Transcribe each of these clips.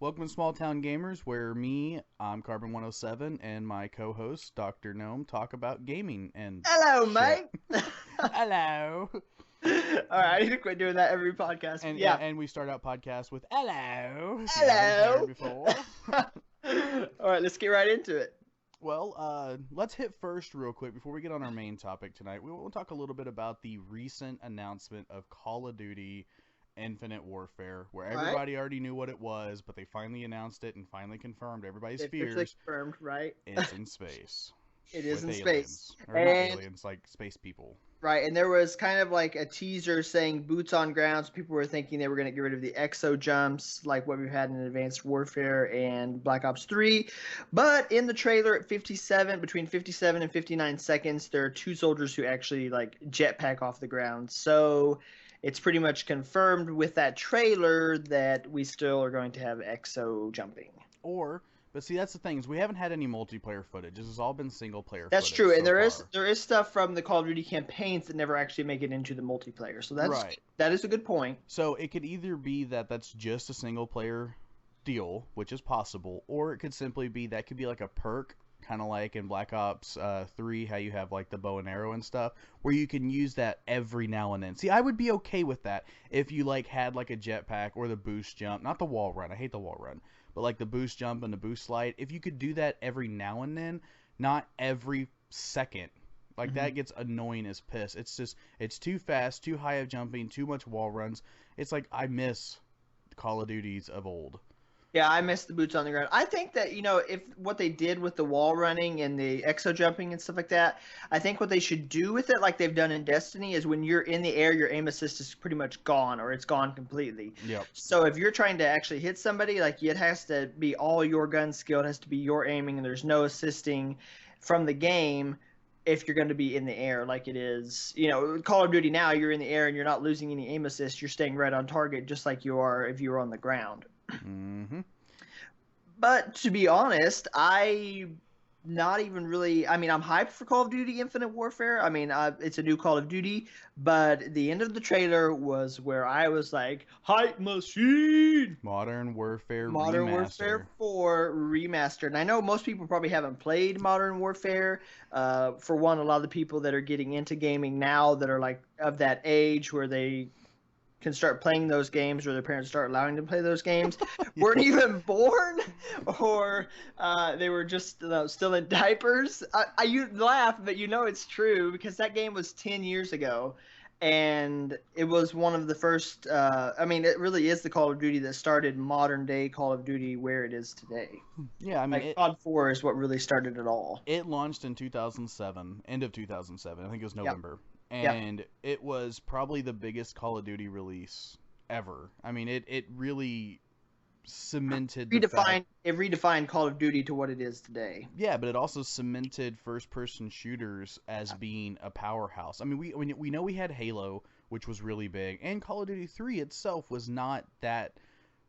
Welcome to Small Town Gamers, where I'm Carbon 107, and my co-host, Dr. Gnome, talk about gaming and Hello, shit. mate. Hello. All right, I need to quit doing that every podcast. And, Yeah. and we start out podcast with hello, if you haven't heard Hello. before. All right, let's get right into it. Well, let's hit first real quick before we get on our main topic tonight. We'll talk a little bit about the recent announcement of Call of Duty Infinite Warfare, where Right. everybody already knew what it was, but they finally announced it and finally confirmed everybody's They officially fears. confirmed, right? It's in space. It is in With space. aliens. Or not And aliens, like space people. right, and there was kind of like a teaser saying boots on ground. So people were thinking they were going to get rid of the exo jumps, like what we've had in Advanced Warfare and Black Ops 3. But in the trailer at between 57 and 59 seconds, there are two soldiers who actually like jetpack off the ground. So it's pretty much confirmed with that trailer that we still are going to have exo jumping. But see, that's the thing, is we haven't had any multiplayer footage. This has all been single player That's footage. true, and so there is stuff from the Call of Duty campaigns that never actually make it into the multiplayer. So that is a good point. So it could either be that that's just a single player deal, which is possible, or it could simply be that could be like a perk, kind of like in Black Ops 3, how you have like the bow and arrow and stuff, where you can use that every now and then. See, I would be okay with that if you like had like a jetpack or the boost jump, not the wall run. I hate the wall run. But like the boost jump and the boost slide, if you could do that every now and then, not every second, like that gets annoying as piss. It's too fast, too high of jumping, too much wall runs. It's like I miss Call of Duties of old. Yeah, I missed the boots on the ground. I think that, if what they did with the wall running and the exo jumping and stuff like that, I think what they should do with it, like they've done in Destiny, is when you're in the air, your aim assist is pretty much gone or it's gone completely. Yep. So if you're trying to actually hit somebody, like it has to be all your gun skill, it has to be your aiming, and there's no assisting from the game if you're going to be in the air like it is. Call of Duty now, you're in the air and you're not losing any aim assist. You're staying right on target just like you are if you were on the ground. Mm-hmm. But to be honest, I'm hyped for Call of Duty Infinite Warfare. It's a new Call of Duty, but the end of the trailer was where I was like, hype machine! Modern Warfare Warfare 4 Remastered. And I know most people probably haven't played Modern Warfare. For one, a lot of the people that are getting into gaming now that are like of that age where they can start playing those games, or their parents start allowing them to play those games, weren't even born, or they were just still in diapers. You laugh, but it's true, because that game was 10 years ago, and it was one of the first. It really is the Call of Duty that started modern day Call of Duty where it is today. Yeah, COD 4 is what really started it all. It launched in 2007, end of 2007. I think it was November. Yep. And it was probably the biggest Call of Duty release ever. It really cemented It redefined Call of Duty to what it is today. Yeah, but it also cemented first-person shooters as being a powerhouse. We know we had Halo, which was really big, and Call of Duty 3 itself was not that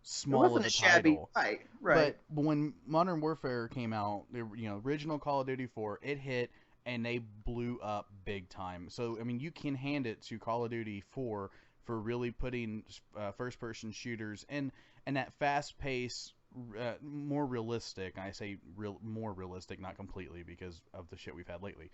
small of a title. Right. But when Modern Warfare came out, the original Call of Duty 4, it hit and they blew up big time. So you can hand it to Call of Duty 4 for really putting first-person shooters and that fast pace, more realistic. I say more realistic, not completely because of the shit we've had lately,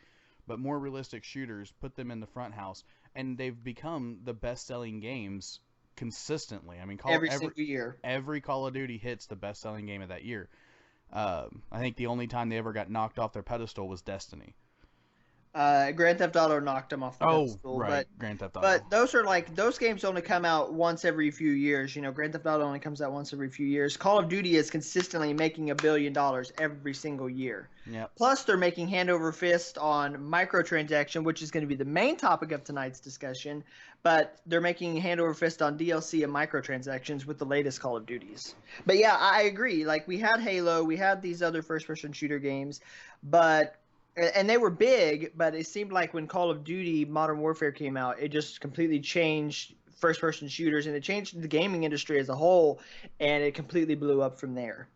but more realistic shooters. Put them in the front house, and they've become the best-selling games consistently. Every single year, every Call of Duty hits the best-selling game of that year. I think the only time they ever got knocked off their pedestal was Destiny. Grand Theft Auto knocked them off the pedestal. Right, Grand Theft Auto. But those games only come out once every few years. Grand Theft Auto only comes out once every few years. Call of Duty is consistently making $1 billion every single year. Yep. Plus, they're making hand over fist on microtransaction, which is going to be the main topic of tonight's discussion. But they're making hand over fist on DLC and microtransactions with the latest Call of Duties. But yeah, I agree. Like, we had Halo, we had these other first-person shooter games, and they were big, but it seemed like when Call of Duty Modern Warfare came out, it just completely changed first-person shooters, and it changed the gaming industry as a whole, and it completely blew up from there.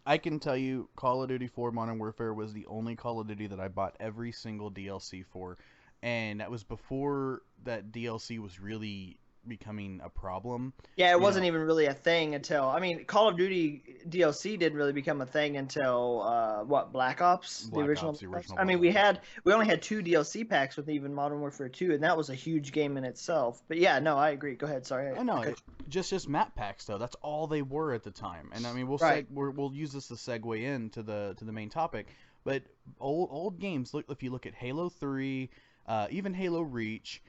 I can tell you, Call of Duty 4 Modern Warfare was the only Call of Duty that I bought every single DLC for, and that was before that DLC was really becoming a problem. Yeah, it You wasn't know, even really a thing until, I mean, Call of Duty DLC didn't really become a thing until what, Black Ops, the Black original Ops, the Black Ops. original I Black mean, Ops. we only had 2 DLC packs with even Modern Warfare 2, and that was a huge game in itself. But yeah, no, I agree. Go ahead. Sorry, I I know cut it, just map packs though. That's all they were at the time. And I mean, you. Right. we'll use this to segue into the main topic. But old games. Look, if you look at Halo 3, even Halo Reach,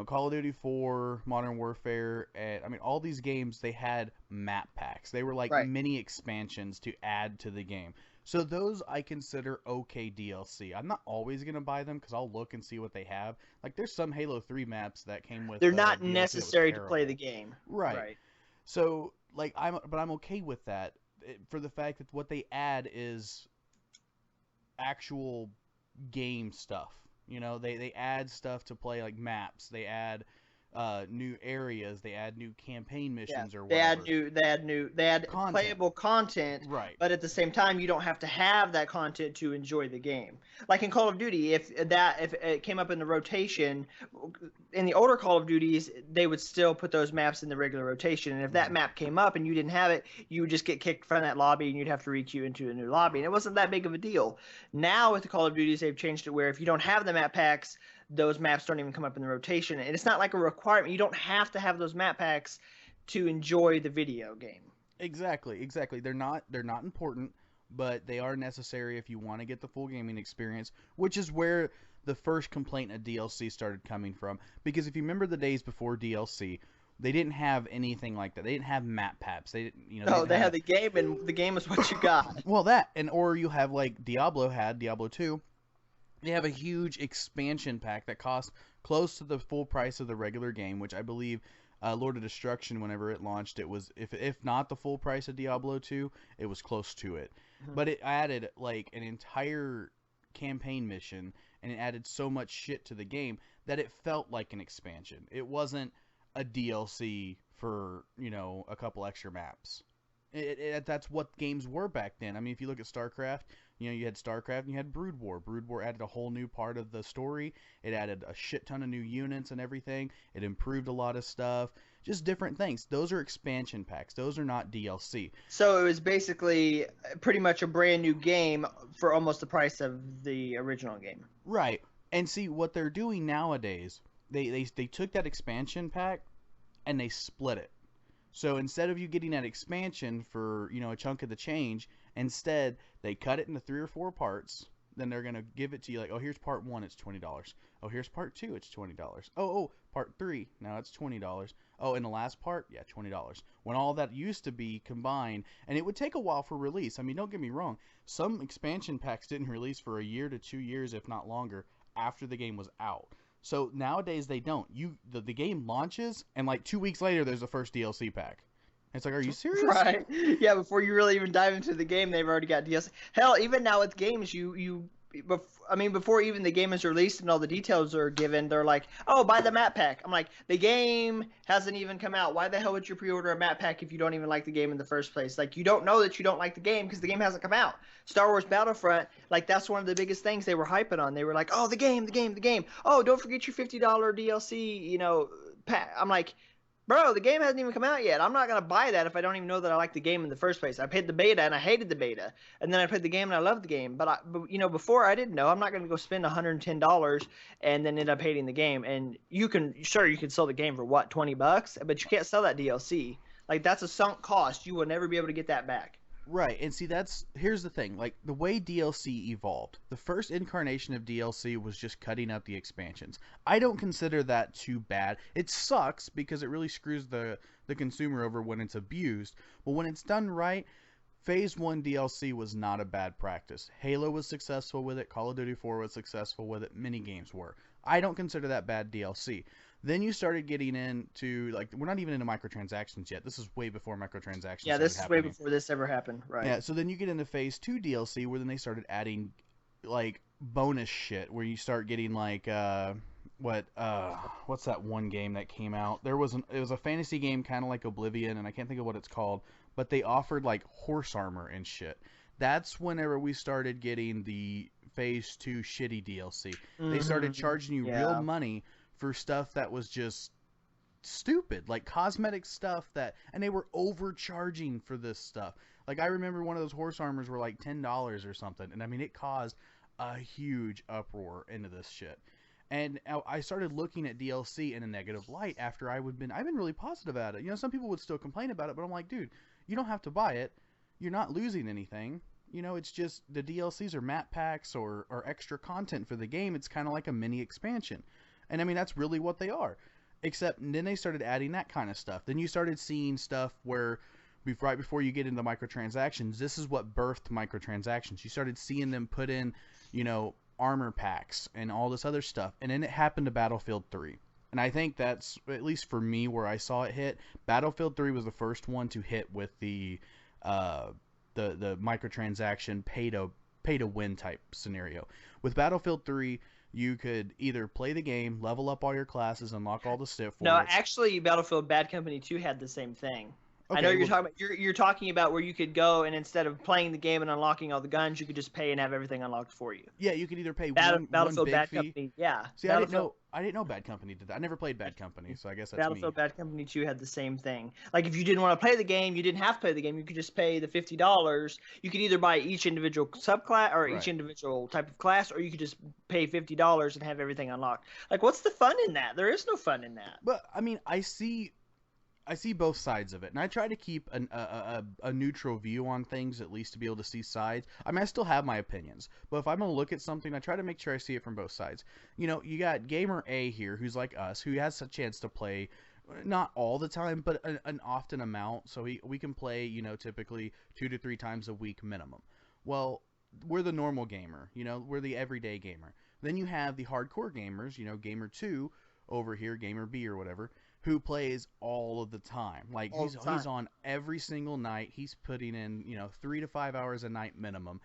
Call of Duty 4, Modern Warfare, and I mean all these games they had map packs. They were like Right. mini expansions to add to the game. So those I consider okay DLC. I'm not always gonna buy them because I'll look and see what they have. Like there's some Halo 3 maps that came with They're not DLC that was necessary to play the terrible. game. Right. Right. So like I'm okay with that for the fact that what they add is actual game stuff. They add stuff to play like maps. They add new areas. They add new campaign Yeah, missions or whatever. they add Content. playable content, Right. but at the same time, you don't have to have that content to enjoy the game. Like in Call of Duty, if it came up in the rotation, in the older Call of Duties, they would still put those maps in the regular rotation, and if that Mhm. map came up and you didn't have it, you would just get kicked from that lobby, and you'd have to requeue into a new lobby, and it wasn't that big of a deal. Now with the Call of Duties, they've changed it where if you don't have the map packs, those maps don't even come up in the rotation, and it's not like a requirement. You don't have to have those map packs to enjoy the video game. Exactly. They're not important, but they are necessary if you want to get the full gaming experience, which is where the first complaint of DLC started coming from. Because if you remember the days before DLC, they didn't have anything like that. They didn't have map packs. They didn't, they No, didn't they have had the game, and the game is what you got. well that and or you have like Diablo 2. They have a huge expansion pack that costs close to the full price of the regular game, which I believe Lord of Destruction, whenever it launched, it was if not the full price of Diablo 2, it was close to it. Mhm. But it added like an entire campaign mission, and it added so much shit to the game that it felt like an expansion. It wasn't a DLC for a couple extra maps. That's what games were back then. I mean, if you look at StarCraft, you had StarCraft and you had Brood War. Brood War added a whole new part of the story. It added a shit ton of new units and everything. It improved a lot of stuff. Just different things. Those are expansion packs. Those are not DLC. So it was basically pretty much a brand new game for almost the price of the original game. Right. And see what they're doing nowadays. They took that expansion pack and they split it. So instead of you getting that expansion for, a chunk of the change, instead they cut it into 3 or 4 parts. Then they're going to give it to you like, oh, here's part 1, it's $20. Oh, here's part 2, it's $20. Oh, part 3, now it's $20. Oh, and the last part, yeah, $20. When all that used to be combined, and it would take a while for release. I mean, don't get me wrong. Some expansion packs didn't release for a year to 2 years, if not longer, after the game was out. So nowadays they don't. The game launches and like 2 weeks later there's the first DLC pack. It's like, are you serious? Right. Yeah, before you really even dive into the game, they've already got DLC. Hell, even now with games, I mean, before even the game is released and all the details are given, they're like, "Oh, buy the map pack." I'm like, the game hasn't even come out. Why the hell would you pre-order a map pack if you don't even like the game in the first place? Like, you don't know that you don't like the game because the game hasn't come out. Star Wars Battlefront, like that's one of the biggest things they were hyping on. They were like, "Oh, the game, the game, the game. Oh, don't forget your $50 DLC, pack." I'm like, bro, the game hasn't even come out yet. I'm not gonna buy that if I don't even know that I like the game in the first place. I played the beta and I hated the beta, and then I played the game and I loved the game. But before I didn't know. I'm not gonna go spend $110 and then end up hating the game. And you can sell the game for what, $20, but you can't sell that DLC. Like that's a sunk cost. You will never be able to get that back. Right, and see, here's the thing. Like the way DLC evolved, the first incarnation of DLC was just cutting out the expansions. I don't consider that too bad. It sucks because it really screws the consumer over when it's abused. But when it's done right, Phase 1 DLC was not a bad practice. Halo was successful with it. Call of Duty 4 was successful with it. Many games were. I don't consider that bad DLC. Then you started getting into, like, we're not even into microtransactions yet. This is way before microtransactions Yeah, started this is way happening. before this ever happened, right? Yeah, so then you get into Phase 2 DLC where then they started adding, like, bonus shit where you start getting, like, what's that one game that came out? It was a fantasy game kind of like Oblivion, and I can't think of what it's called, but they offered, like, horse armor and shit. That's whenever we started getting the Phase 2 shitty DLC. They started charging you real Yeah. money for stuff that was just stupid, like cosmetic stuff and they were overcharging for this stuff. Like I remember one of those horse armors were like $10 or something, and I mean it caused a huge uproar into this shit. And I started looking at DLC in a negative light after I've been really positive about it. You know, some people would still complain about it, but I'm like, dude, you don't have to buy it. You're not losing anything. You know, it's just the DLCs are map packs or extra content for the game. It's kind of like a mini expansion. And I mean, that's really what they are. Except then they started adding that kind of stuff. Then you started seeing stuff where right before you get into microtransactions, this is what birthed microtransactions. You started seeing them put in, you know, armor packs and all this other stuff. And then it happened to Battlefield 3. And I think that's, at least for me, where I saw it hit. Battlefield 3 was the first one to hit with the microtransaction pay to win type scenario. With Battlefield 3, you could either play the game, level up all your classes, unlock all the stuff. No, actually, Battlefield Bad Company 2 had the same thing. Okay, I know you're talking about where you could go and instead of playing the game and unlocking all the guns, you could just pay and have everything unlocked for you. Yeah, you could either pay Battlefield one big Bad fee. Company, yeah. See, I didn't know Bad Company did that. I never played Bad Company, so I guess that's Battlefield me. Bad Company 2 had the same thing. Like if you didn't want to play the game, you didn't have to play the game. You could just pay the $50. You could either buy each individual subclass or each individual type of class, or you could just pay $50 and have everything unlocked. Like, what's the fun in that? There is no fun in that. But I mean, I see both sides of it, and I try to keep a neutral view on things, at least to be able to see sides. I mean, I still have my opinions, but if I'm going to look at something, I try to make sure I see it from both sides. You know, you got Gamer A here, who's like us, who has a chance to play, not all the time, but an often amount, so we can play, you know, typically 2 to 3 times a week minimum. Well, we're the normal gamer, you know, we're the everyday gamer. Then you have the hardcore gamers, you know, Gamer 2 over here, Gamer B or whatever, who plays all of the time. Like he's on every single night. He's putting in, you know, 3 to 5 hours a night minimum.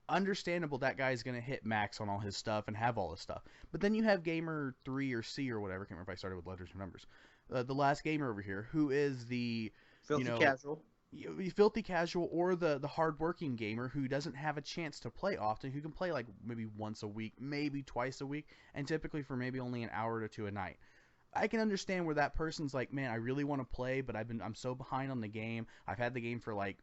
Understandable that guy's going to hit max on all his stuff and have all this stuff. But then you have Gamer 3 or C or whatever. I can't remember if I started with letters or numbers. The last gamer over here, who is the casual. Filthy casual, or the hardworking gamer who doesn't have a chance to play often, who can play like maybe once a week, maybe twice a week, and typically for maybe only an hour or two a night. I can understand where that person's like, man, I really want to play, but I'm so behind on the game. I've had the game for like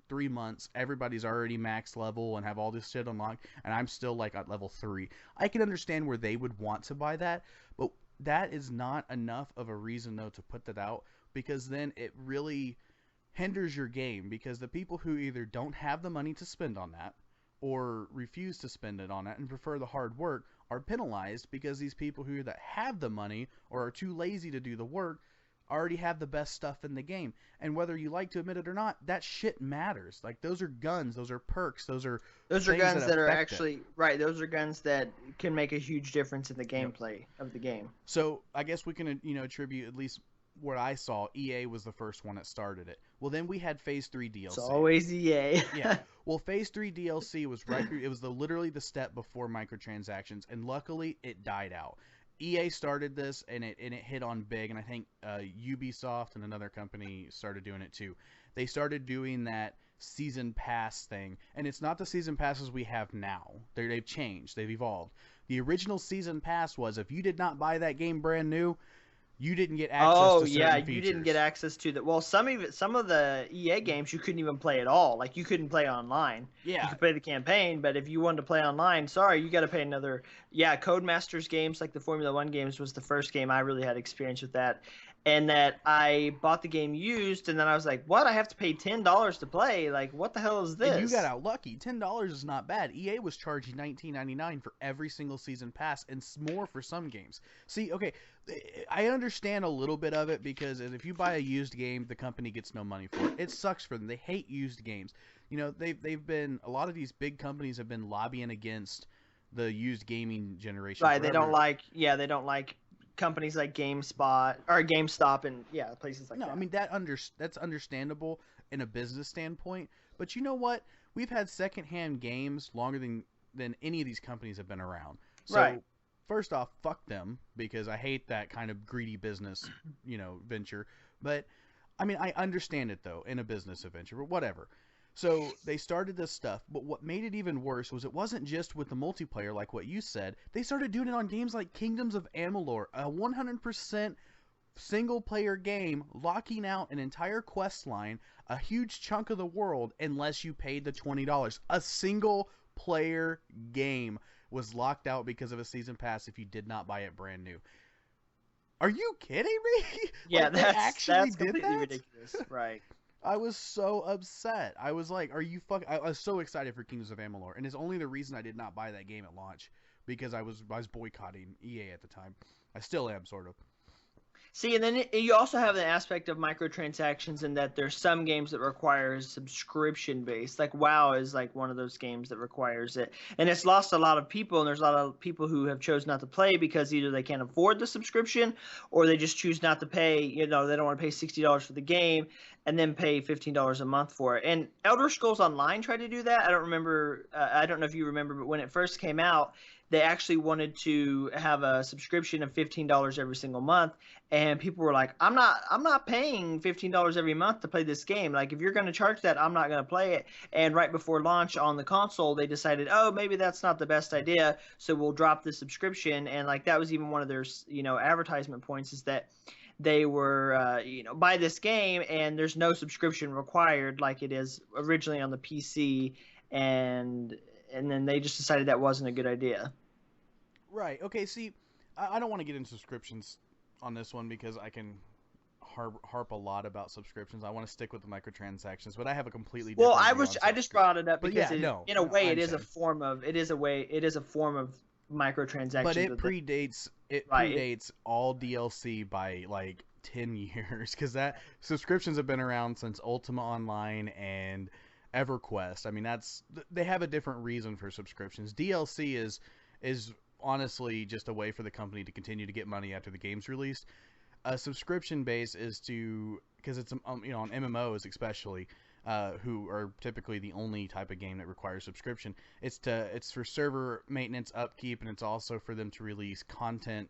3 months. Everybody's already max level and have all this shit unlocked, and I'm still like at level 3. I can understand where they would want to buy that, but that is not enough of a reason though to put that out, because then it really hinders your game, because the people who either don't have the money to spend on that or refuse to spend it on it and prefer the hard work are penalized, because these people who that have the money or are too lazy to do the work already have the best stuff in the game. And whether you like to admit it or not, that shit matters. Like, those are guns, those are perks, those are guns that are actually right. Those are guns that can make a huge difference in the gameplay of the game. So I guess we can, you know, attribute, at least what I saw, EA was the first one that started it. Well, then we had Phase 3 DLC. It's always EA. Yeah. Well, Phase 3 DLC was it was literally the step before microtransactions, and luckily it died out. EA started this, and it hit on big, and I think Ubisoft and another company started doing it too. They started doing that season pass thing, and it's not the season passes we have now. They've changed. They've evolved. The original season pass was, if you did not buy that game brand new, you didn't get access to certain features. You didn't get access to the. Well, some of the EA games you couldn't even play at all. Like, you couldn't play online. Yeah. You could play the campaign, but if you wanted to play online, sorry, you got to pay another. Yeah, Codemasters games, like the Formula 1 games, was the first game I really had experience with that. And that I bought the game used, and then I was like, what? I have to pay $10 to play? Like, what the hell is this? And you got out lucky. $10 is not bad. EA was charging $19.99 for every single season pass, and more for some games. See, okay, I understand a little bit of it, because if you buy a used game, the company gets no money for it. It sucks for them. They hate used games. You know, they've been, a lot of these big companies have been lobbying against the used gaming generation. Right, forever. They don't like companies like GameStop and places like that. No, I mean that's understandable in a business standpoint, but you know what? We've had secondhand games longer than any of these companies have been around. So right. First off, fuck them, because I hate that kind of greedy business, you know, venture. But I mean, I understand it though in a business adventure, but whatever. So they started this stuff, but what made it even worse was it wasn't just with the multiplayer like what you said. They started doing it on games like Kingdoms of Amalur, a 100% single player game locking out an entire quest line, a huge chunk of the world, unless you paid the $20. A single player game was locked out because of a season pass if you did not buy it brand new. Are you kidding me? Yeah, Like, they actually that's did completely that? ridiculous. Right. I was so upset. I was like, "Are you fuck?" I was so excited for Kingdoms of Amalur, and it's only the reason I did not buy that game at launch because I was boycotting EA at the time. I still am, sort of. See, and then you also have the aspect of microtransactions in that there's some games that require subscription based. Like WoW is like one of those games that requires it, and it's lost a lot of people. And there's a lot of people who have chose not to play because either they can't afford the subscription, or they just choose not to pay. You know, they don't want to pay $60 for the game and then pay $15 a month for it. And Elder Scrolls Online tried to do that. I don't remember. I don't know if you remember, but when it first came out, they actually wanted to have a subscription of $15 every single month, and people were like, I'm not paying $15 every month to play this game. Like, if you're going to charge that, I'm not going to play it. And right before launch on the console, they decided, oh, maybe that's not the best idea, so we'll drop the subscription. And like, that was even one of their advertisement points, is that they were buy this game and there's no subscription required like it is originally on the PC. And then they just decided that wasn't a good idea. Right. Okay. See, I don't want to get into subscriptions on this one because I can harp a lot about subscriptions. I want to stick with the microtransactions, but I have a completely different. Well, I just brought it up because in a way it is a form of microtransactions. But it predates all DLC by like 10 years because that subscriptions have been around since Ultima Online and EverQuest. I mean, they have a different reason for subscriptions. DLC is honestly just a way for the company to continue to get money after the game's released. A subscription base is because it's on MMOs especially, who are typically the only type of game that requires subscription. It's for server maintenance, upkeep, and it's also for them to release content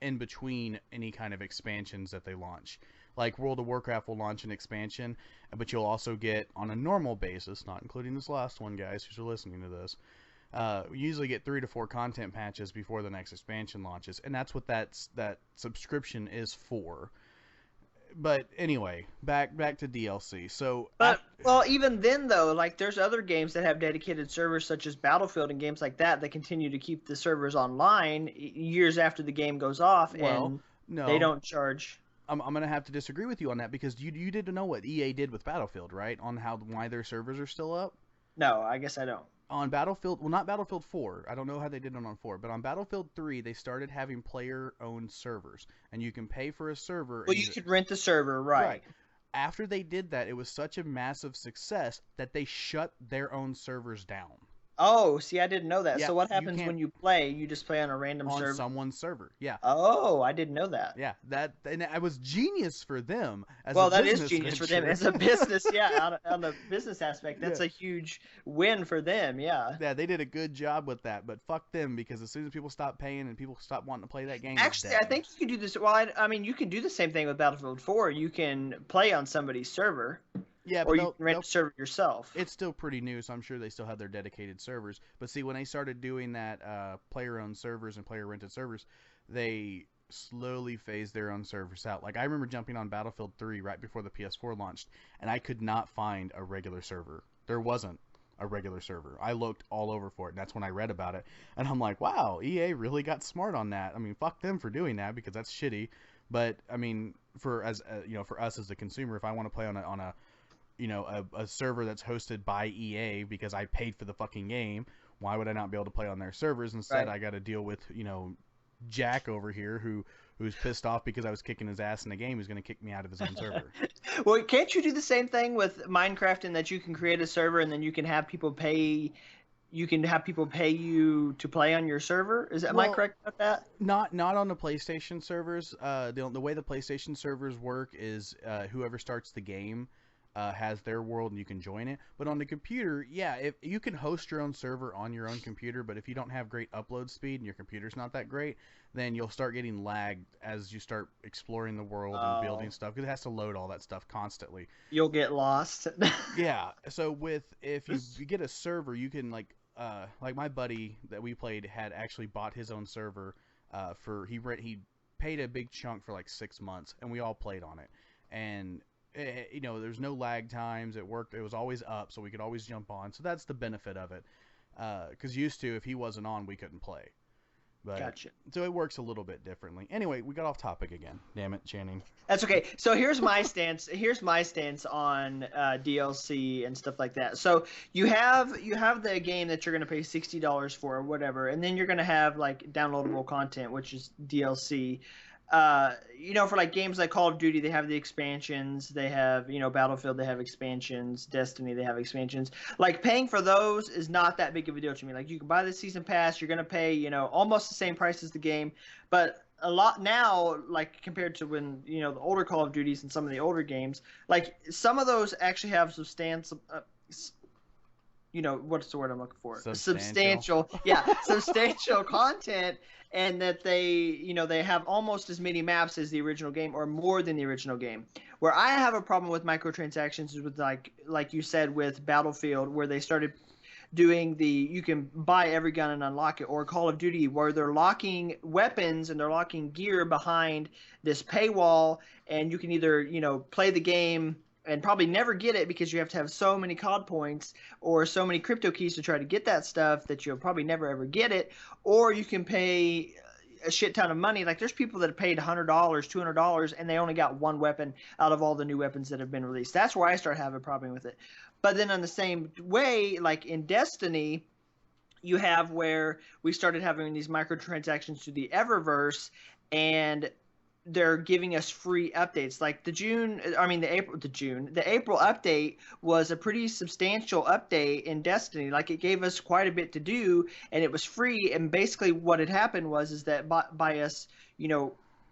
in between any kind of expansions that they launch. Like World of Warcraft will launch an expansion, but you'll also get, on a normal basis, not including this last one, guys, who's listening to this, you usually get 3 to 4 content patches before the next expansion launches, and that's what that subscription is for. But anyway, back to DLC. So, well, even then though, like there's other games that have dedicated servers, such as Battlefield and games like that continue to keep the servers online years after the game goes off, and no, they don't charge. I'm gonna have to disagree with you on that because you didn't know what EA did with Battlefield, right? On why their servers are still up. No, I guess I don't. On Battlefield, well, not Battlefield 4. I don't know how they did it on 4, but on Battlefield 3, they started having player-owned servers, and you can pay for a server. Well, you could rent the server, right? After they did that, it was such a massive success that they shut their own servers down. Oh, see, I didn't know that. Yeah, so what happens when you play? You just play on a random server? On someone's server, yeah. Oh, I didn't know that. Yeah, and it was genius for them. That is genius for them as a business. Yeah, on the business aspect, that's a huge win for them. Yeah. Yeah, they did a good job with that, but fuck them, because as soon as people stop paying and people stop wanting to play that game, actually, I think you can do this. Well, I mean, you can do the same thing with Battlefield 4. You can play on somebody's server. Yeah, or you can rent a server yourself. It's still pretty new, so I'm sure they still have their dedicated servers. But see, when they started doing that player-owned servers and player-rented servers, they slowly phased their own servers out. Like, I remember jumping on Battlefield 3 right before the PS4 launched, and I could not find a regular server. There wasn't a regular server. I looked all over for it, and that's when I read about it. And I'm like, wow, EA really got smart on that. I mean, fuck them for doing that, because that's shitty. But, I mean, for us as the consumer, if I want to play on a server that's hosted by EA because I paid for the fucking game, why would I not be able to play on their servers? Instead, I got to deal with, Jack over here who's pissed off because I was kicking his ass in the game, who's going to kick me out of his own server. Well, can't you do the same thing with Minecraft in that you can create a server and then you can have people pay you to play on your server? Am I correct about that? Not on the PlayStation servers. The way the PlayStation servers work is whoever starts the game has their world and you can join it. But on the computer, yeah, if you can host your own server on your own computer, but if you don't have great upload speed and your computer's not that great, then you'll start getting lagged as you start exploring the world and building stuff, because it has to load all that stuff constantly. You'll get lost. Yeah. So if you get a server, you can like my buddy that we played had actually bought his own server he paid a big chunk for like 6 months, and we all played on it. And there's no lag times. It worked. It was always up, so we could always jump on. So that's the benefit of it. Because used to, if he wasn't on, we couldn't play. But, Gotcha. So it works a little bit differently. Anyway, we got off topic again. Damn it, Channing. That's okay. So here's my stance. Here's my stance on DLC and stuff like that. So you have the game that you're gonna pay $60 for or whatever, and then you're gonna have like downloadable content, which is DLC. For like games like Call of Duty, they have the expansions. They have, Battlefield, they have expansions. Destiny, they have expansions. Like paying for those is not that big of a deal to me. Like you can buy the season pass, you're gonna pay, almost the same price as the game, but a lot now, like compared to when the older Call of Duties and some of the older games, like some of those actually have substantial. What's the word I'm looking for? Substantial content, and that they have almost as many maps as the original game or more than the original game. Where I have a problem with microtransactions is with like you said with Battlefield, where they started doing you can buy every gun and unlock it, or Call of Duty where they're locking weapons and they're locking gear behind this paywall, and you can either play the game and probably never get it because you have to have so many COD points or so many crypto keys to try to get that stuff that you'll probably never ever get it, or you can pay a shit ton of money. Like there's people that have paid $100, $200, and they only got one weapon out of all the new weapons that have been released. That's where I start having a problem with it. But then in the same way, like in Destiny, you have where we started having these microtransactions through the Eververse, and they're giving us free updates. Like the April update was a pretty substantial update in Destiny. Like it gave us quite a bit to do, and it was free. And basically what had happened is that by us,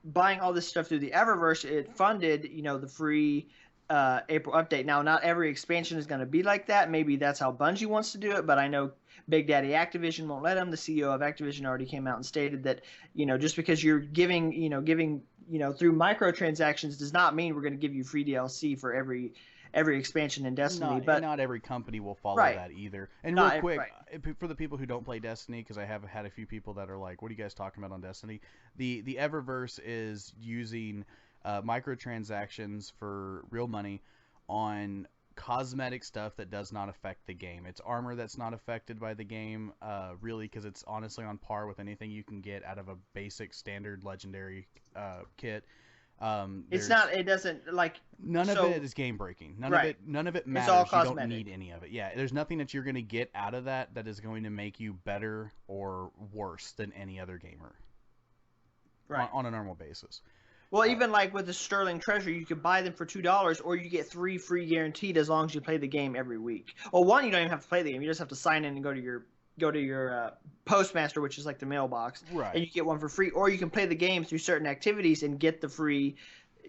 buying all this stuff through the Eververse, it funded, the free April update. Now, not every expansion is going to be like that. Maybe that's how Bungie wants to do it, but I know Big Daddy Activision won't let them. The CEO of Activision already came out and stated that, just because you're giving through microtransactions does not mean we're going to give you free DLC for every expansion in Destiny. But not every company will follow that either. And real quick, for the people who don't play Destiny, because I have had a few people that are like, what are you guys talking about on Destiny? The Eververse is using microtransactions for real money on cosmetic stuff that does not affect the game. It's armor that's not affected by the game, really, because it's honestly on par with anything you can get out of a basic standard legendary kit. It's not. It doesn't like. None of it is game breaking. None of it matters. It's all cosmetic. You don't need any of it. Yeah, there's nothing that you're going to get out of that is going to make you better or worse than any other gamer. Right. On a normal basis. Well, even like with the Sterling Treasure, you could buy them for $2, or you get 3 free guaranteed as long as you play the game every week. Well, one, you don't even have to play the game; you just have to sign in and go to your postmaster, which is like the mailbox, right? And you get one for free. Or you can play the game through certain activities and get the free,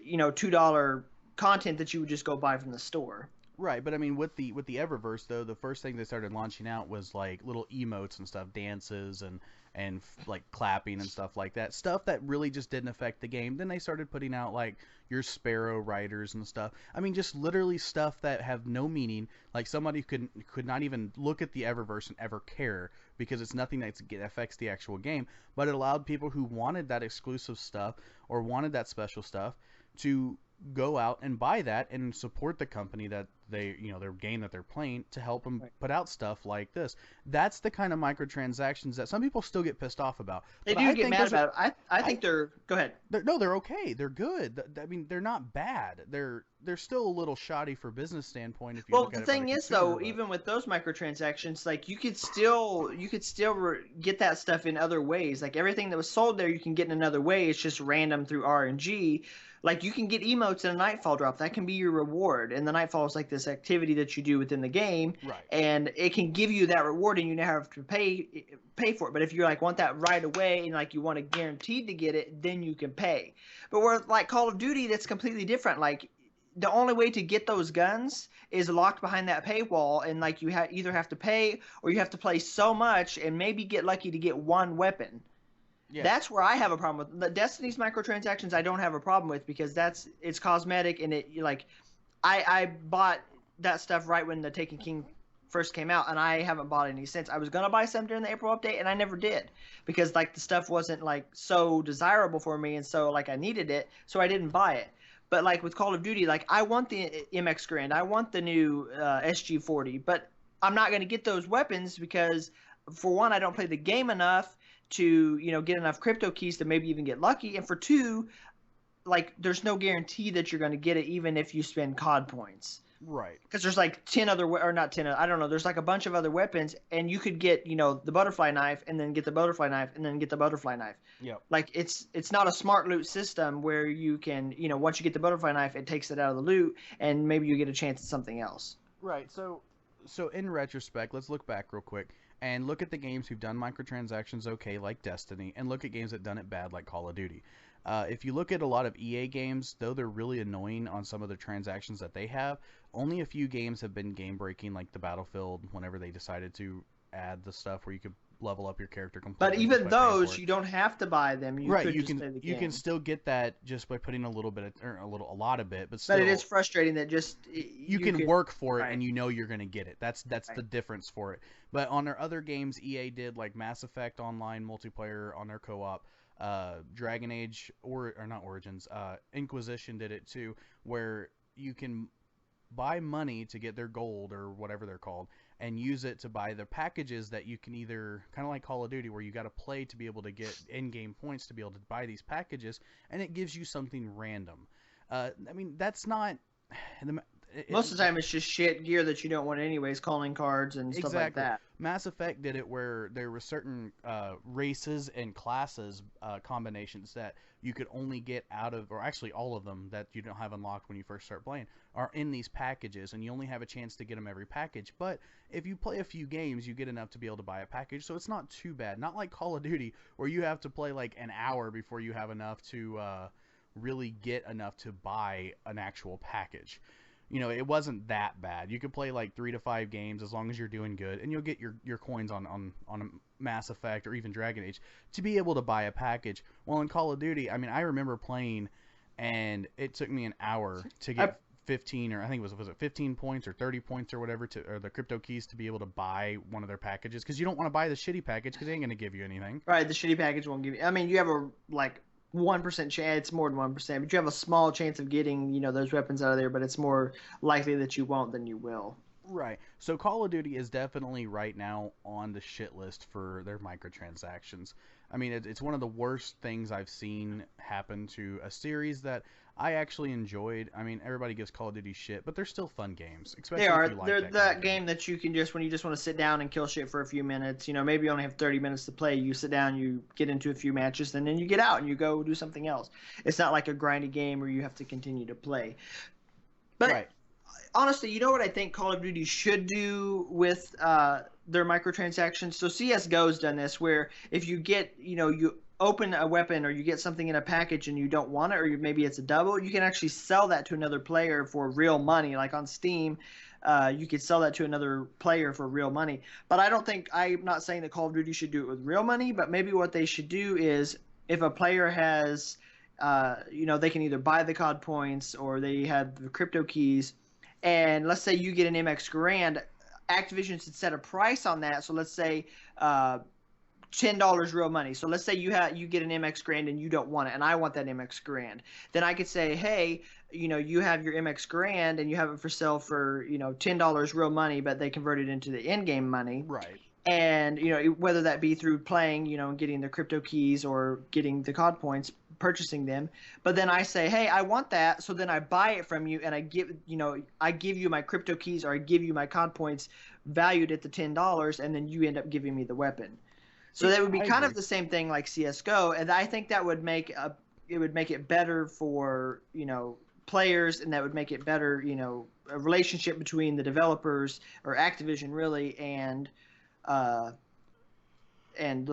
$2 content that you would just go buy from the store. Right, but I mean, with the Eververse though, the first thing they started launching out was like little emotes and stuff, dances and like clapping and stuff like that. Stuff that really just didn't affect the game. Then they started putting out like your Sparrow Riders and stuff. I mean, just literally stuff that have no meaning. Like somebody could not even look at the Eververse and ever care because it's nothing that affects the actual game. But it allowed people who wanted that exclusive stuff or wanted that special stuff to go out and buy that and support the company that they, their game that they're playing to help them put out stuff like this. That's the kind of microtransactions that some people still get pissed off about. They do get mad about it. I think they're. Go ahead. They're okay. They're good. I mean, they're not bad. They're still a little shoddy for business standpoint. If you look at it. Well, the thing is, though, even with those microtransactions, like you could still get that stuff in other ways. Like everything that was sold there, you can get in another way. It's just random through RNG. Like you can get emotes in a Nightfall drop. That can be your reward. And the Nightfall is like this activity that you do within the game. Right. And it can give you that reward and you never have to pay for it. But if you like want that right away and like you want it guaranteed to get it, then you can pay. But where like Call of Duty, that's completely different. Like the only way to get those guns is locked behind that paywall, and like you either have to pay or you have to play so much and maybe get lucky to get one weapon. Yeah. That's where I have a problem with the Destiny's microtransactions. I don't have a problem with because it's cosmetic and it like I bought that stuff right when the Taken King first came out, and I haven't bought any since. I was gonna buy some during the April update, and I never did because like the stuff wasn't like so desirable for me, and so like I needed it, so I didn't buy it. But like with Call of Duty, like I want the MX Grand, I want the new SG40, but I'm not gonna get those weapons because for one, I don't play the game enough to get enough crypto keys to maybe even get lucky, and for two, like there's no guarantee that you're going to get it even if you spend COD points. Right. Because there's like 10 other, or not 10, I don't know. There's like a bunch of other weapons, and you could get, the butterfly knife, and then get the butterfly knife, and then get the butterfly knife. Yep. Like it's not a smart loot system where you can, once you get the butterfly knife, it takes it out of the loot, and maybe you get a chance at something else. Right. So in retrospect, let's look back real quick and look at the games who've done microtransactions okay, like Destiny, and look at games that done it bad, like Call of Duty. If you look at a lot of EA games, though they're really annoying on some of the transactions that they have, only a few games have been game-breaking, like the Battlefield, whenever they decided to add the stuff where you could level up your character completely. But even those, you don't have to buy them. You right, could you just can play the game. you can still get that just by putting a little bit of, or a lot of it, but still. But it is frustrating that just you can work for it, right. and you're going to get it. That's right. The difference for it. But on their other games, EA did like Mass Effect Online multiplayer on their co-op. Dragon Age or not Origins, Inquisition did it too, where you can buy money to get their gold or whatever they're called, and use it to buy the packages that you can either, kind of like Call of Duty, where you got to play to be able to get in-game points to be able to buy these packages, and it gives you something random. I mean, that's not. Most of the time, it's just shit gear that you don't want anyways, calling cards and stuff like that. Mass Effect did it where there were certain races and classes combinations that you could only get out of, or actually all of them that you don't have unlocked when you first start playing, are in these packages, and you only have a chance to get them every package. But if you play a few games, you get enough to be able to buy a package, so it's not too bad. Not like Call of Duty, where you have to play like an hour before you have enough to really get enough to buy an actual package. It wasn't that bad. You could play like 3 to 5 games as long as you're doing good, and you'll get your coins on a Mass Effect or even Dragon Age to be able to buy a package. Well, in Call of Duty, I mean, I remember playing, and it took me an hour to get 15, or I think was it 15 points or 30 points or whatever, or the crypto keys to be able to buy one of their packages, because you don't want to buy the shitty package because they ain't going to give you anything. Right, the shitty package won't give you. I mean, you have a 1% chance. It's more than 1%, but you have a small chance of getting those weapons out of there, but it's more likely that you won't than you will. Right. So Call of Duty is definitely right now on the shit list for their microtransactions. I mean, it's one of the worst things I've seen happen to a series that I actually enjoyed. I mean, everybody gives Call of Duty shit, but they're still fun games. Especially they are. If you like they're that game that you can just, when you just want to sit down and kill shit for a few minutes. Maybe you only have 30 minutes to play. You sit down, you get into a few matches, and then you get out and you go do something else. It's not like a grindy game where you have to continue to play. But right. Honestly, you know what I think Call of Duty should do with their microtransactions? So CSGO's done this, where if you get, you open a weapon or you get something in a package and you don't want it, or maybe it's a double, you can actually sell that to another player for real money. Like on Steam, you could sell that to another player for real money. But I'm not saying that Call of Duty should do it with real money, but maybe what they should do is, if a player has, they can either buy the COD points or they have the crypto keys, and let's say you get an MX Grand, Activision should set a price on that. So let's say $10 real money. So let's say you get an MX Grand and you don't want it, and I want that MX Grand. Then I could say, hey, you have your MX Grand and you have it for sale for $10 real money, but they convert it into the in-game money. Right. And whether that be through playing, and getting the crypto keys or getting the COD points, purchasing them. But then I say, hey, I want that, so then I buy it from you, and I give you my crypto keys, or I give you my COD points valued at the $10, and then you end up giving me the weapon. So that would be kind of the same thing like CS:GO, and I think that would make it better for players, and that would make it better, a relationship between the developers, or Activision really, and the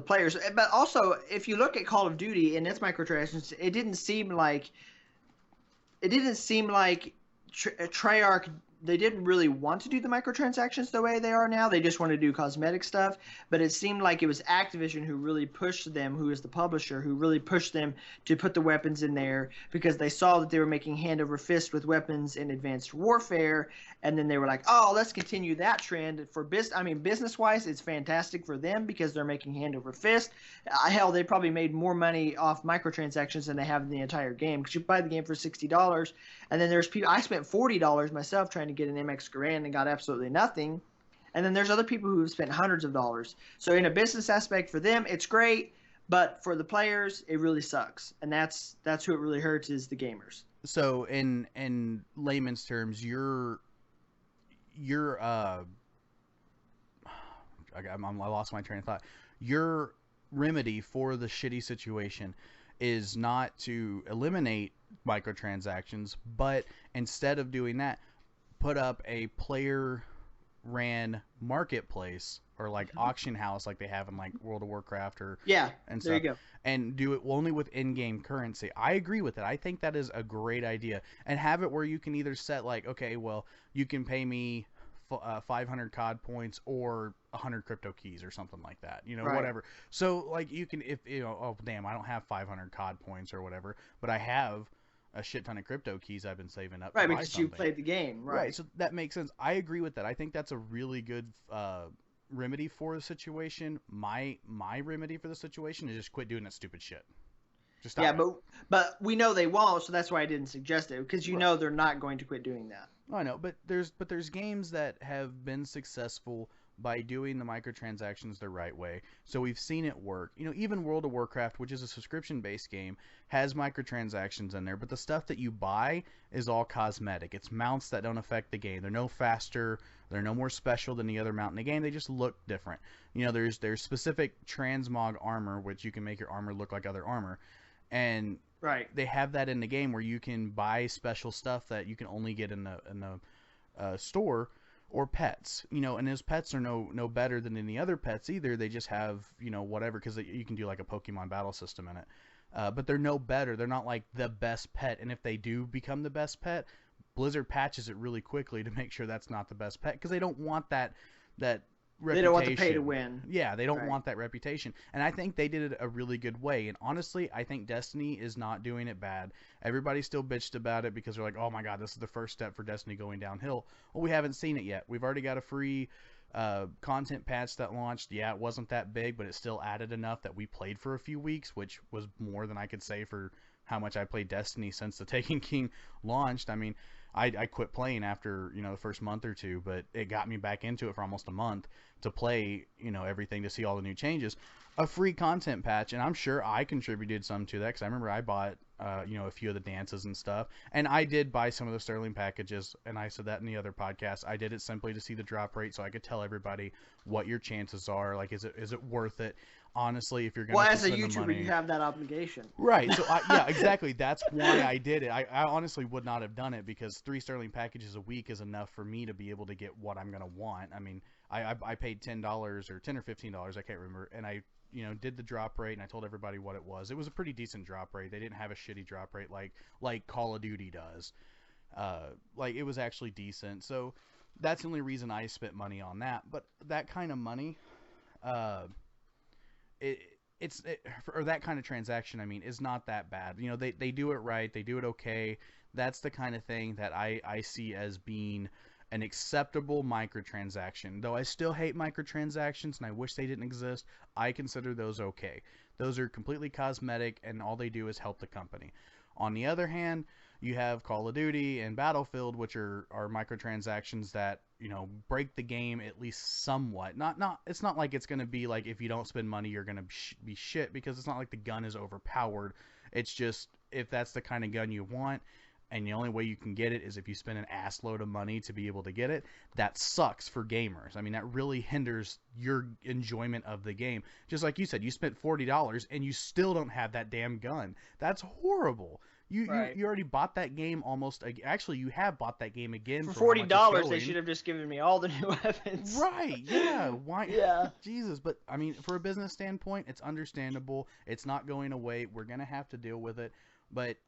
players. But also, if you look at Call of Duty and its microtransactions, it didn't seem like Treyarch they didn't really want to do the microtransactions the way they are now. They just want to do cosmetic stuff. But it seemed like it was Activision who really pushed them, who is the publisher, who really pushed them to put the weapons in there because they saw that they were making hand over fist with weapons in Advanced Warfare, and then they were like, "Oh, let's continue that trend for business. I mean, business-wise, it's fantastic for them because they're making hand over fist. Hell, they probably made more money off microtransactions than they have in the entire game because you buy the game for $60, and then there's people. I spent $40 myself trying to get an MX Garand and got absolutely nothing. And then there's other people who have spent hundreds of dollars. So in a business aspect for them, it's great, but for the players, it really sucks. And that's who it really hurts is the gamers. So in layman's terms, I lost my train of thought. Your remedy for the shitty situation is not to eliminate microtransactions, but instead of doing that, put up a player ran marketplace or like auction house like they have in like World of Warcraft or and there you stuff, go. and do it only with in-game currency. I agree with it. I think that is a great idea, and have it where you can either set like, okay, well, you can pay me 500 COD points or 100 crypto keys or something like that, Right. whatever. So like you can, if oh damn, I don't have 500 COD points or whatever, but I have a shit ton of crypto keys I've been saving up Right, to buy because you something. played the game. Right, so that makes sense. I agree with that. I think that's a really good remedy for the situation. My remedy for the situation is just quit doing that stupid shit. Just stop Yeah, it. but we know they won't, so that's why I didn't suggest it because you Right. know they're not going to quit doing that. I know, but there's games that have been successful by doing the microtransactions the right way. So we've seen it work. Even World of Warcraft, which is a subscription-based game, has microtransactions in there, but the stuff that you buy is all cosmetic. It's mounts that don't affect the game. They're no faster, they're no more special than the other mount in the game. They just look different. There's specific transmog armor, which you can make your armor look like other armor. And Right. they have that in the game where you can buy special stuff that you can only get in the store, or pets, and those pets are no better than any other pets either. They just have whatever, because you can do like a Pokemon battle system in it, but they're no better. They're not like the best pet, and if they do become the best pet, Blizzard patches it really quickly to make sure that's not the best pet, because they don't want that reputation. They don't want to pay to win. Yeah, they don't Right. want that reputation. And I think they did it a really good way. And honestly, I think Destiny is not doing it bad. Everybody still bitched about it because they're like, oh my god, this is the first step for Destiny going downhill. Well, we haven't seen it yet. We've already got a free content patch that launched. Yeah, it wasn't that big, but it still added enough that we played for a few weeks, which was more than I could say for how much I played Destiny since the Taken King launched. I mean, I quit playing after the first month or two, but it got me back into it for almost a month to play everything, to see all the new changes. A free content patch, and I'm sure I contributed some to that, because I remember I bought a few of the dances and stuff, and I did buy some of the Sterling packages, and I said that in the other podcast. I did it simply to see the drop rate, so I could tell everybody what your chances are. Like, is it worth it? Honestly, if you're going to As a spend the YouTuber, money, you have that obligation. right. So yeah, exactly. That's why I did it. I honestly would not have done it, because 3 Sterling packages a week is enough for me to be able to get what I'm gonna want. I mean, I paid $10 or $10 or $15, I can't remember, and I did the drop rate, and I told everybody what it was. It was a pretty decent drop rate. They didn't have a shitty drop rate like Call of Duty does. Like, it was actually decent. So that's the only reason I spent money on that. But that kind of money, or that kind of transaction, I mean, is not that bad. They do it right. They do it okay. That's the kind of thing that I see as being an acceptable microtransaction. Though I still hate microtransactions and I wish they didn't exist, I consider those okay. Those are completely cosmetic, and all they do is help the company. On the other hand, you have Call of Duty and Battlefield, which are microtransactions that break the game at least somewhat. It's not like it's going to be like, if you don't spend money you're going to be shit, because it's not like the gun is overpowered. It's just, if that's the kind of gun you want, and the only way you can get it is if you spend an ass load of money to be able to get it, that sucks for gamers. I mean, that really hinders your enjoyment of the game. Just like you said, you spent $40 and you still don't have that damn gun. That's horrible. You already bought that game almost. Actually, you have bought that game again For for $40, they should have just given me all the new weapons. Right? Yeah. Why? Yeah. Jesus. But I mean, for a business standpoint, it's understandable. It's not going away. We're gonna have to deal with it. But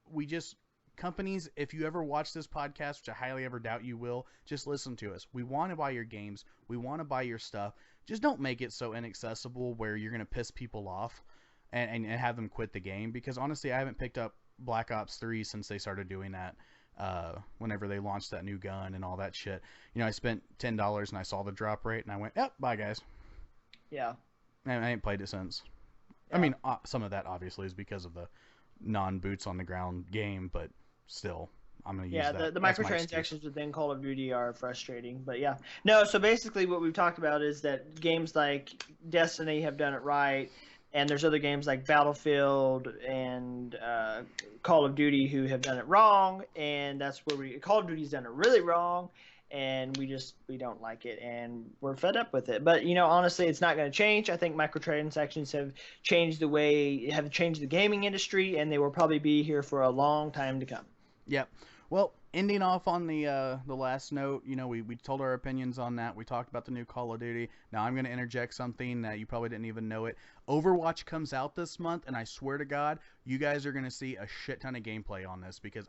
we just companies, if you ever watch this podcast, which I highly ever doubt you will, just listen to us. We want to buy your games. We want to buy your stuff. Just don't make it so inaccessible where you're going to piss people off and have them quit the game. Because honestly, I haven't picked up Black Ops 3 since they started doing that. Whenever they launched that new gun and all that shit. You know, I spent $10 and I saw the drop rate and I went, yep, bye guys. Yeah. And I ain't played it since. Yeah. I mean, some of that obviously is because of the non-boots on the ground game, but still, I'm going to use that. Yeah, the That's my microtransactions within Call of Duty are frustrating, but yeah. No, so basically what we've talked about is that games like Destiny have done it right, and there's other games like Battlefield and Call of Duty who have done it wrong, and that's where Call of Duty's done it really wrong, and we don't like it, and we're fed up with it. But honestly, it's not going to change. I think microtransactions have changed the gaming industry, and they will probably be here for a long time to come. Yep. Well, ending off on the last note, we told our opinions on that. We talked about the new Call of Duty. Now I'm going to interject something that you probably didn't even know it. Overwatch comes out this month, and I swear to God, you guys are going to see a shit ton of gameplay on this because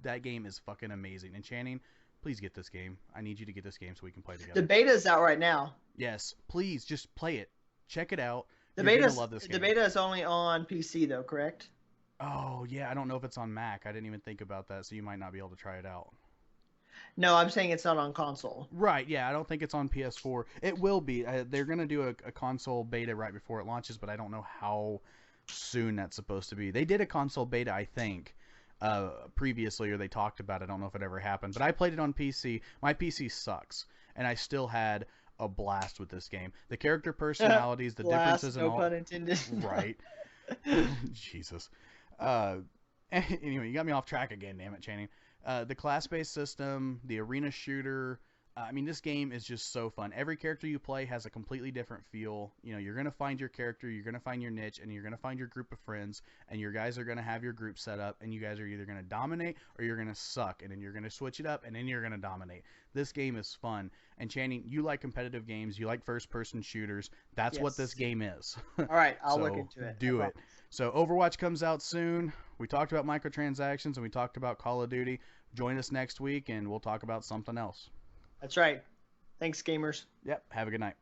that game is fucking amazing. And Channing, please get this game. I need you to get this game so we can play together. The beta's out right now. Yes, please just play it. Check it out. The You're gonna love this game. The beta is only on PC though, correct? Oh, yeah, I don't know if it's on Mac. I didn't even think about that, so you might not be able to try it out. No, I'm saying it's not on console. Right, yeah, I don't think it's on PS4. It will be. They're going to do a console beta right before it launches, but I don't know how soon that's supposed to be. They did a console beta, I think, previously, or they talked about it. I don't know if it ever happened, but I played it on PC. My PC sucks, and I still had a blast with this game. The character personalities, the differences and all. No pun intended. Right. Jesus. Anyway, you got me off track again, damn it, Channing. The class-based system, the arena shooter. I mean, this game is just so fun. Every character you play has a completely different feel. You're going to find your character, you're going to find your niche, and you're going to find your group of friends, and your guys are going to have your group set up, and you guys are either going to dominate or you're going to suck, and then you're going to switch it up, and then you're going to dominate. This game is fun. And Channing, you like competitive games, you like first-person shooters. That's what this game is. All right, I'll look into it. Do it. So Overwatch comes out soon. We talked about microtransactions, and we talked about Call of Duty. Join us next week, and we'll talk about something else. That's right. Thanks, gamers. Yep. Have a good night.